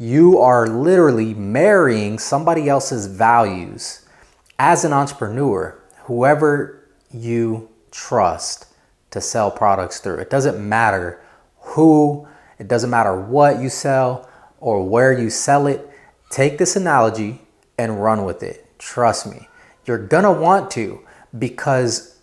You are literally marrying somebody else's values as an entrepreneur, whoever you trust to sell products through. It doesn't matter who, it doesn't matter what you sell or where you sell it. Take this analogy and run with it. Trust me, you're gonna want to, because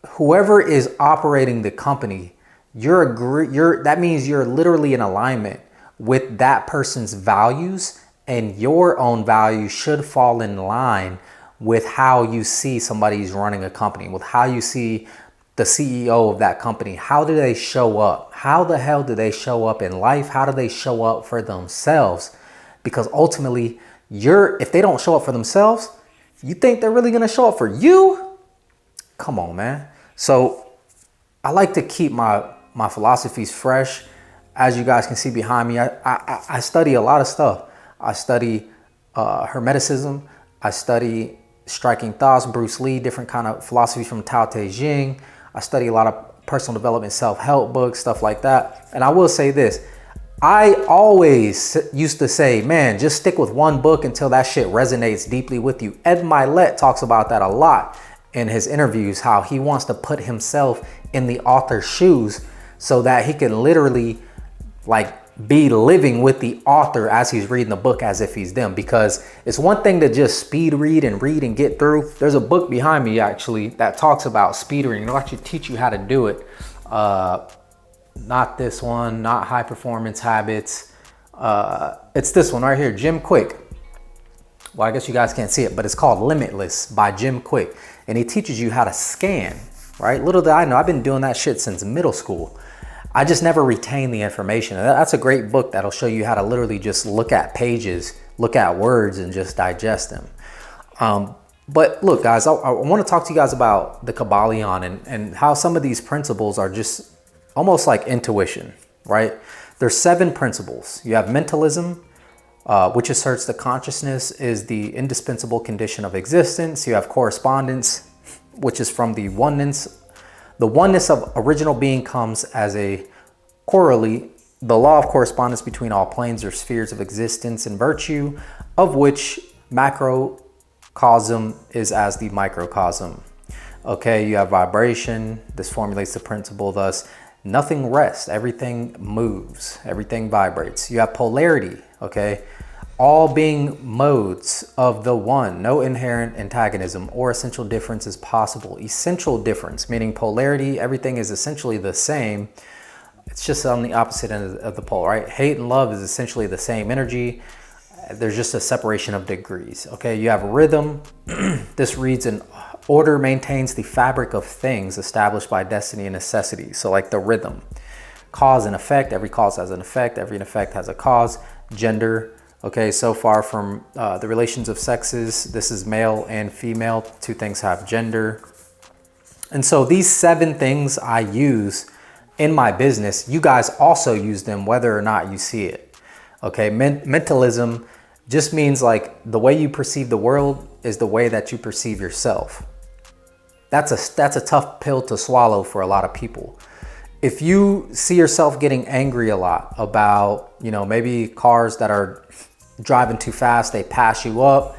whoever is operating the company, that means you're literally in alignment with that person's values, and your own values should fall in line with how you see somebody's running a company, with how you see the CEO of that company. How do they show up? How the hell do they show up in life? How do they show up for themselves? Because ultimately, if they don't show up for themselves, you think they're really gonna show up for you? Come on, man. So I like to keep my philosophies fresh. As you guys can see behind me, I study a lot of stuff. I study Hermeticism. I study striking thoughts, Bruce Lee, different kind of philosophies from Tao Te Ching. I study a lot of personal development, self-help books, stuff like that. And I will say this, I always used to say, man, just stick with one book until that shit resonates deeply with you. Ed Milet talks about that a lot in his interviews, how he wants to put himself in the author's shoes so that he can literally be living with the author as he's reading the book as if he's them. Because it's one thing to just speed read and get through. There's a book behind me actually that talks about speed reading. It'll actually teach you how to do it. Not this one, not High Performance Habits. It's this one right here, Jim Quick. Well, I guess you guys can't see it, but it's called Limitless by Jim Quick. And he teaches you how to scan, right? Little did I know, I've been doing that shit since middle school. I just never retained the information. That's a great book that'll show you how to literally just look at pages, look at words, and just digest them. But look, guys, I want to talk to you guys about the Kybalion and how some of these principles are just almost like intuition, right? There's 7 principles. You have mentalism, which asserts that consciousness is the indispensable condition of existence. You have correspondence, which is from the oneness. The oneness of original being comes as a corollary, the law of correspondence between all planes or spheres of existence and virtue, of which macrocosm is as the microcosm. Okay, you have vibration. This formulates the principle, thus, nothing rests, everything moves, everything vibrates. You have polarity, okay? All being modes of the one, no inherent antagonism or essential difference is possible. Essential difference, meaning polarity, everything is essentially the same. It's just on the opposite end of the pole, right? Hate and love is essentially the same energy. There's just a separation of degrees, okay? You have rhythm. This reads in order maintains the fabric of things established by destiny and necessity. So like the rhythm, cause and effect, every cause has an effect, every effect has a cause. Gender, okay, so far from the relations of sexes, this is male and female. 2 things have gender. And so these 7 things I use in my business, you guys also use them whether or not you see it. Okay, mentalism just means like the way you perceive the world is the way that you perceive yourself. That's a tough pill to swallow for a lot of people. If you see yourself getting angry a lot about, maybe cars that are driving too fast, they pass you up,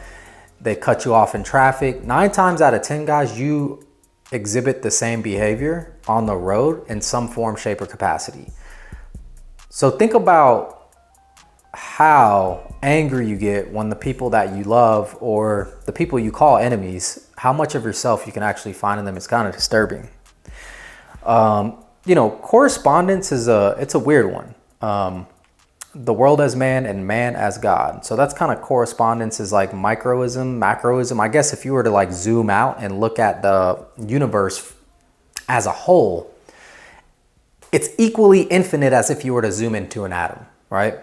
they cut you off in traffic, 9 times out of 10, guys, you exhibit the same behavior on the road in some form, shape, or capacity. So think about how angry you get when the people that you love or the people you call enemies, how much of yourself you can actually find in them is kind of disturbing. Correspondence is it's a weird one. The world as man and man as God. So that's kind of correspondence is like microism, macroism. I guess if you were to like zoom out and look at the universe as a whole, it's equally infinite as if you were to zoom into an atom, right?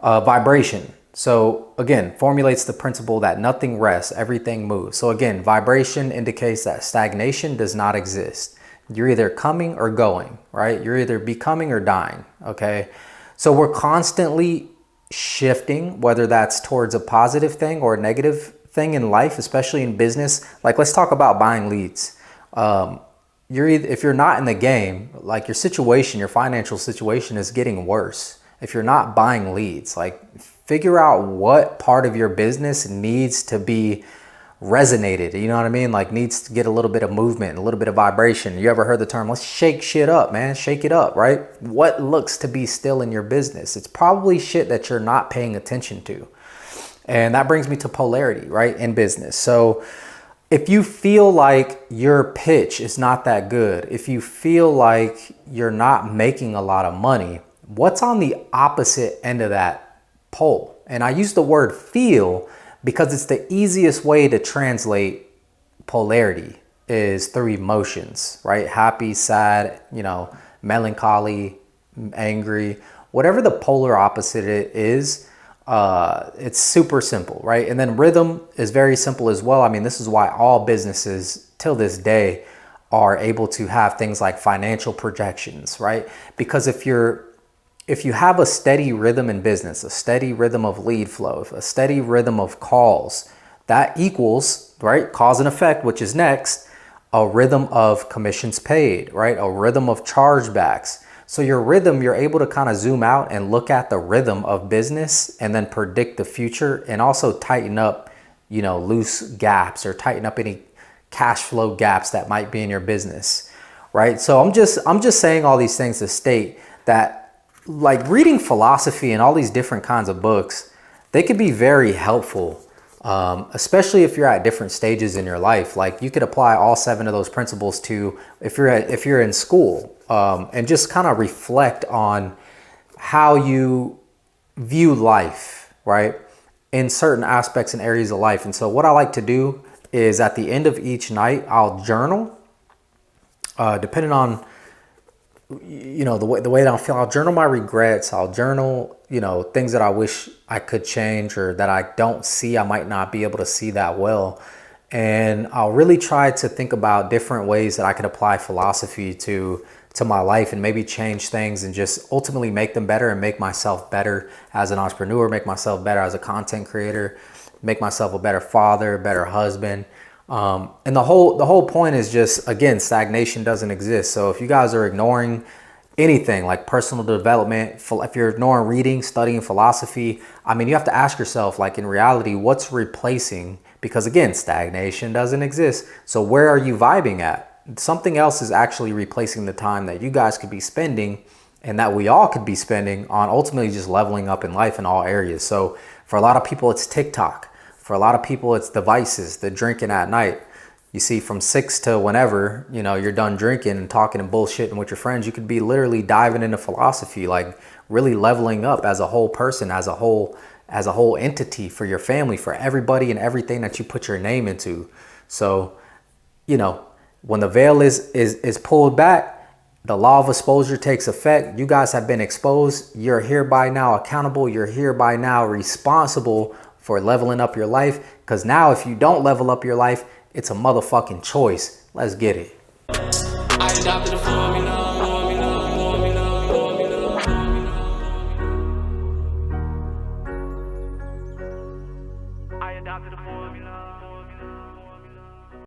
Vibration. So again, formulates the principle that nothing rests, everything moves. So again, vibration indicates that stagnation does not exist. You're either coming or going, right? You're either becoming or dying, okay? So we're constantly shifting, whether that's towards a positive thing or a negative thing in life, especially in business. Like, let's talk about buying leads. If you're not in the game, like your situation, your financial situation is getting worse. if you're not buying leads, like figure out what part of your business needs to be resonated, you know what I mean? Like needs to get a little bit of movement, a little bit of vibration. You ever heard the term, let's shake shit up, man, shake it up, right? What looks to be still in your business? It's probably shit that you're not paying attention to. And that brings me to polarity, right, in business. So if you feel like your pitch is not that good, if you feel like you're not making a lot of money, what's on the opposite end of that pole? And I use the word feel because it's the easiest way to translate polarity is through emotions, right? Happy, sad, you know, melancholy, angry, whatever the polar opposite is, it's super simple, right? And then rhythm is very simple as well. I mean, this is why all businesses till this day are able to have things like financial projections, right? Because if you have a steady rhythm in business, a steady rhythm of lead flow, a steady rhythm of calls, that equals, right, cause and effect, which is next, a rhythm of commissions paid, right? A rhythm of chargebacks. So your rhythm, you're able to kind of zoom out and look at the rhythm of business and then predict the future and also tighten up, you know, loose gaps or tighten up any cash flow gaps that might be in your business, right? So I'm just saying all these things to state that like reading philosophy and all these different kinds of books, they could be very helpful, especially if you're at different stages in your life. Like you could apply all 7 of those principles to if you're in school, and just kind of reflect on how you view life, right, in certain aspects and areas of life. And so what I like to do is at the end of each night, I'll journal, depending on, you know, the way that I feel. I'll journal my regrets. I'll journal, you know, things that I wish I could change or that I don't see, I might not be able to see that well. And I'll really try to think about different ways that I could apply philosophy to my life and maybe change things and just ultimately make them better and make myself better as an entrepreneur, make myself better as a content creator, make myself a better father, better husband. And the whole point is just, again, stagnation doesn't exist. So if you guys are ignoring anything like personal development, if you're ignoring reading, studying philosophy, I mean, you have to ask yourself, like in reality, what's replacing? Because again, stagnation doesn't exist. So where are you vibing at? Something else is actually replacing the time that you guys could be spending and that we all could be spending on ultimately just leveling up in life in all areas. So for a lot of people, it's TikTok. For a lot of people, it's devices, the drinking at night. You see, from 6 to whenever, you know, you're done drinking and talking and bullshitting with your friends, you could be literally diving into philosophy, like really leveling up as a whole person, as a whole entity for your family, for everybody and everything that you put your name into. So, you know, when the veil is pulled back, the law of exposure takes effect. You guys have been exposed. You're hereby now accountable. You're hereby now responsible for leveling up your life. Because now if you don't level up your life, it's a motherfucking choice. Let's get it. I adopted a formula.